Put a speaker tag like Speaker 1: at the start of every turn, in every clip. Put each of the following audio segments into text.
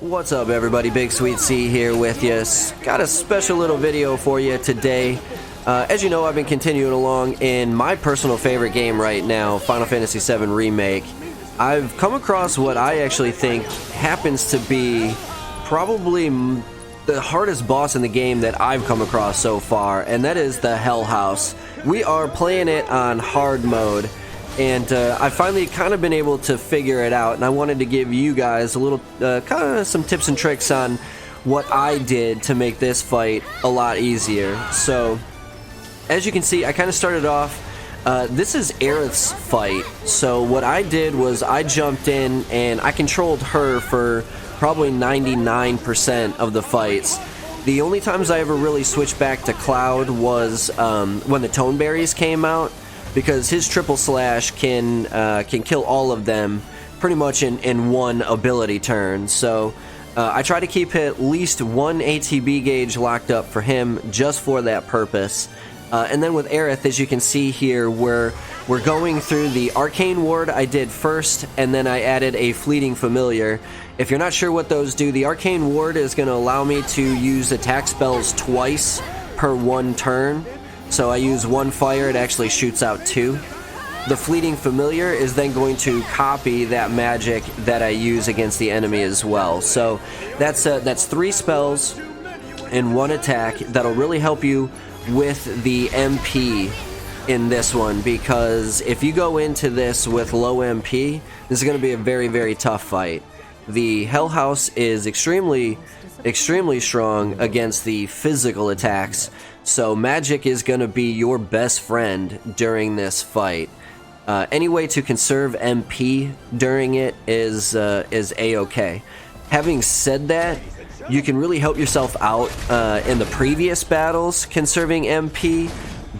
Speaker 1: What's up everybody, BigSweetC here with you. Got a special little video for you today. As you know, I've been continuing along in my personal favorite game right now, Final Fantasy VII Remake. I've come across what I actually think happens to be probably the hardest boss in the game that I've come across so far, and that is the Hell House. We are playing it on hard mode, and I've finally kind of been able to figure it out, and I wanted to give you guys a little, kind of some tips and tricks on what I did to make this fight a lot easier. So, as you can see, I kind of started off, this is Aerith's fight, so what I did was I jumped in and I controlled her for probably 99% of the fights. The only times I ever really switched back to Cloud was when the Tone Berries came out, because his triple slash can kill all of them pretty much in one ability turn. So I try to keep at least one ATB gauge locked up for him just for that purpose. And then with Aerith, as you can see here, we're going through the Arcane Ward I did first, and then I added a Fleeting Familiar. If you're not sure what those do, the Arcane Ward is going to allow me to use attack spells twice per one turn. So I use one fire, it actually shoots out two. The Fleeting Familiar is then going to copy that magic that I use against the enemy as well. So that's three spells and one attack that'll really help you with the MP in this one, because if you go into this with low MP, this is going to be a very, very tough fight. The Hell House is extremely strong against the physical attacks, so magic is going to be your best friend during this fight. Any way to conserve MP during it is A-okay. Having said that, you can really help yourself out in the previous battles conserving MP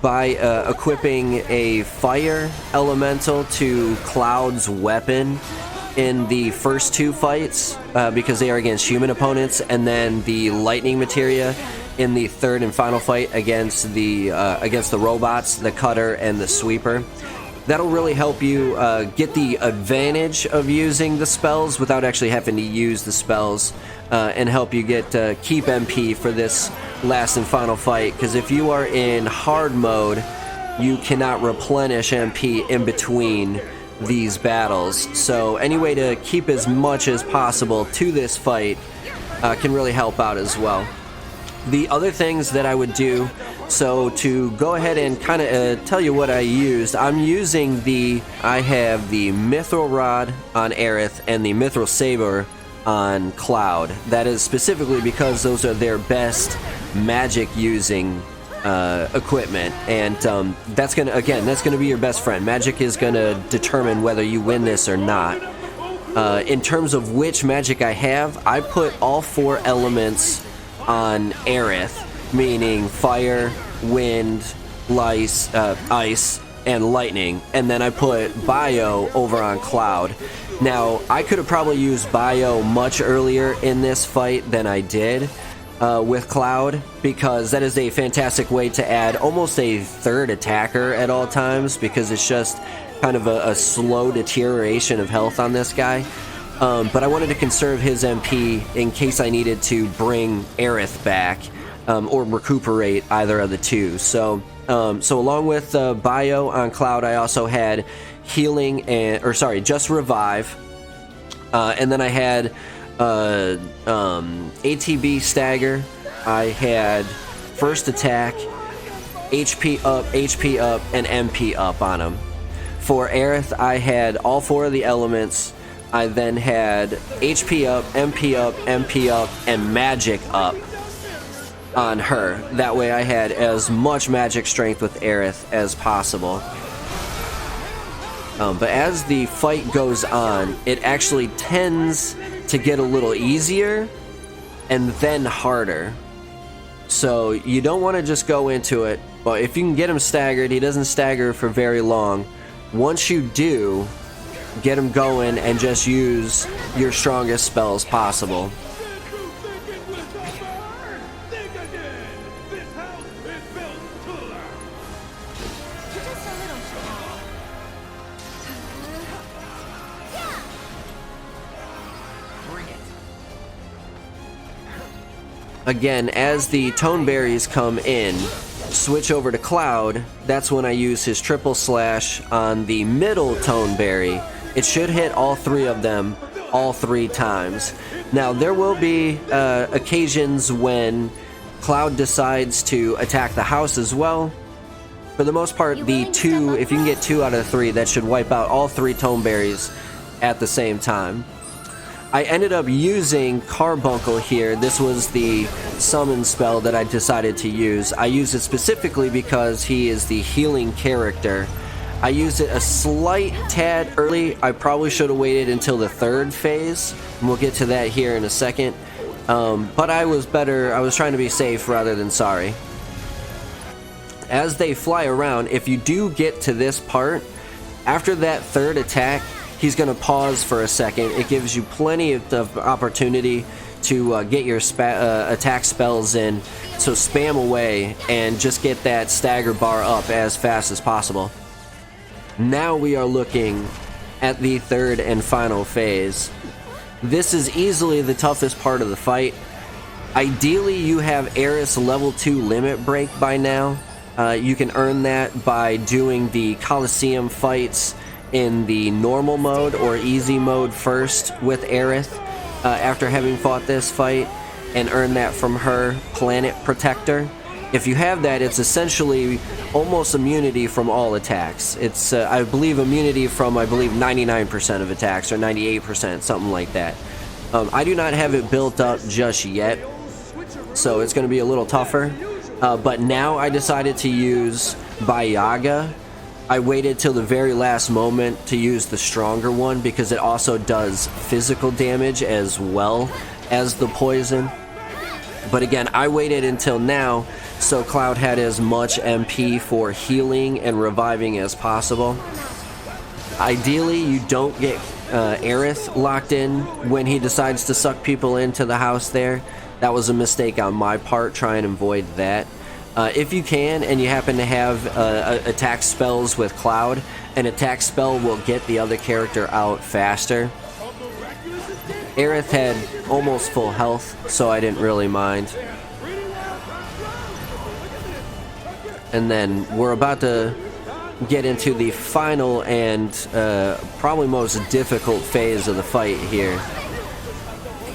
Speaker 1: by equipping a fire elemental to Cloud's weapon in the first two fights, because they are against human opponents, and then the lightning materia in the third and final fight against the robots, the cutter and the sweeper. That'll really help you get the advantage of using the spells without actually having to use the spells, and help you get keep MP for this last and final fight, because if you are in hard mode, you cannot replenish MP in between these battles. So any way to keep as much as possible to this fight can really help out as well. The other things that I would do, so to go ahead and kind of tell you what I used, I have the Mithril Rod on Aerith and the Mithril Saber on Cloud. That is specifically because those are their best magic using equipment, and that's gonna be your best friend. Magic is gonna determine whether you win this or not. In terms of which magic I have, I put all four elements on Aerith, meaning fire, wind, ice, and lightning, and then I put bio over on Cloud. Now, I could have probably used bio much earlier in this fight than I did with Cloud, because that is a fantastic way to add almost a third attacker at all times, because it's just kind of a slow deterioration of health on this guy. But I wanted to conserve his MP in case I needed to bring Aerith back, or recuperate either of the two. So along with bio on Cloud, I also had healing just revive, and then I had ATB stagger. I had first attack, HP up, and MP up on him. For Aerith, I had all four of the elements. I then had HP up, MP up, and magic up on her. That way I had as much magic strength with Aerith as possible. But as the fight goes on, it actually tends to get a little easier and then harder. So you don't want to just go into it, but if you can get him staggered, he doesn't stagger for very long. Once you do, get him going and just use your strongest spells possible. again, as the tone berries come in, switch over to Cloud. That's when I use his triple slash on the middle tone berry. It should hit all three of them all three times. Now, there will be occasions when Cloud decides to attack the house as well. For the most part, the two, if you can get 2 out of 3, that should wipe out all 3 tone berries at the same time. I ended up using Carbuncle here. This was the summon spell that I decided to use. I used it specifically because he is the healing character. I used it a slight tad early. I probably should have waited until the 3rd phase, and we'll get to that here in a second. But I was trying to be safe rather than sorry. As they fly around, if you do get to this part, after that 3rd attack, he's going to pause for a second. It gives you plenty of opportunity to get your attack spells in, so spam away and just get that stagger bar up as fast as possible. Now we are looking at the 3rd and final phase. This is easily the toughest part of the fight. Ideally, you have Aerith's level 2 limit break by now. You can earn that by doing the Coliseum fights in the normal mode or easy mode first with Aerith after having fought this fight, and earn that from her Planet Protector. If you have that, it's essentially almost immunity from all attacks. It's, I believe, immunity from, 99% of attacks, or 98%, something like that. I do not have it built up just yet, so it's going to be a little tougher. But now I decided to use Bayaga. I waited till the very last moment to use the stronger one because it also does physical damage as well as the poison. But again, I waited until now so Cloud had as much MP for healing and reviving as possible. Ideally, you don't get Aerith locked in when he decides to suck people into the house there. That was a mistake on my part. Try and avoid that. If you can, and you happen to have attack spells with Cloud, an attack spell will get the other character out faster. Aerith had almost full health, so I didn't really mind. And then we're about to get into the final and probably most difficult phase of the fight here.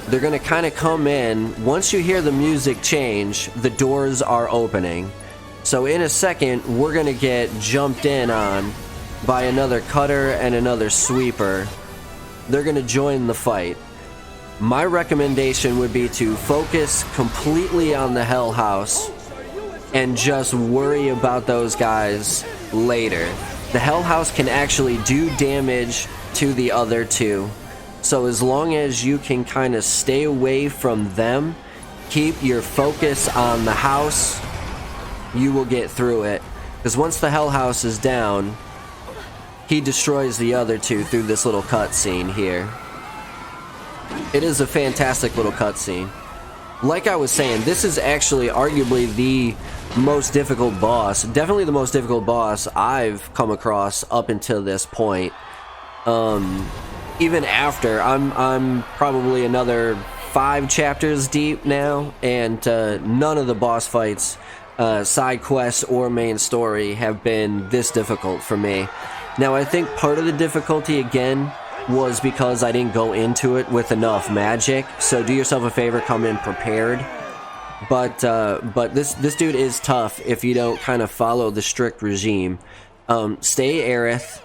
Speaker 1: They're going to kind of come in. Once you hear the music change, the doors are opening. So in a second, we're going to get jumped in on by another cutter and another sweeper. They're going to join the fight. My recommendation would be to focus completely on the Hell House and just worry about those guys later. The Hell House can actually do damage to the other two. So as long as you can kind of stay away from them, keep your focus on the house, you will get through it. Because once the Hell House is down, he destroys the other two through this little cutscene here. It is a fantastic little cutscene. Like I was saying, this is actually arguably the most difficult boss. Definitely the most difficult boss I've come across up until this point. Even after, I'm probably another 5 chapters deep now, and none of the boss fights, side quests or main story, have been this difficult for me. Now, I think part of the difficulty, again, was because I didn't go into it with enough magic, so do yourself a favor, come in prepared. But this dude is tough if you don't kind of follow the strict regime. Stay Aerith.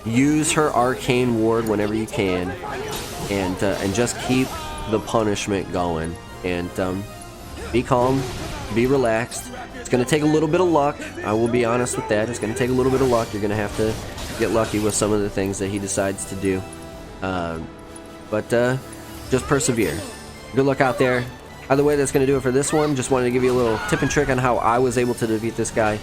Speaker 1: Use her arcane ward whenever you can, and just keep the punishment going. And be calm, be relaxed. It's going to take a little bit of luck. I will be honest with that. It's going to take a little bit of luck. You're going to have to get lucky with some of the things that he decides to do. But just persevere. Good luck out there. Either way, that's going to do it for this one. Just wanted to give you a little tip and trick on how I was able to defeat this guy.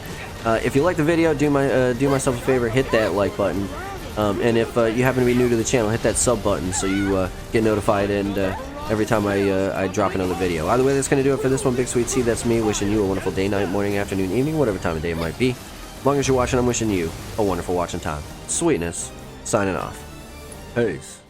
Speaker 1: If you like the video, do myself a favor, hit that like button. And if you happen to be new to the channel, hit that sub button so you get notified and every time I drop another video. Either way, that's going to do it for this one. BigSweetC, that's me, wishing you a wonderful day, night, morning, afternoon, evening, whatever time of day it might be. As long as you're watching, I'm wishing you a wonderful watching time. Sweetness, signing off. Peace.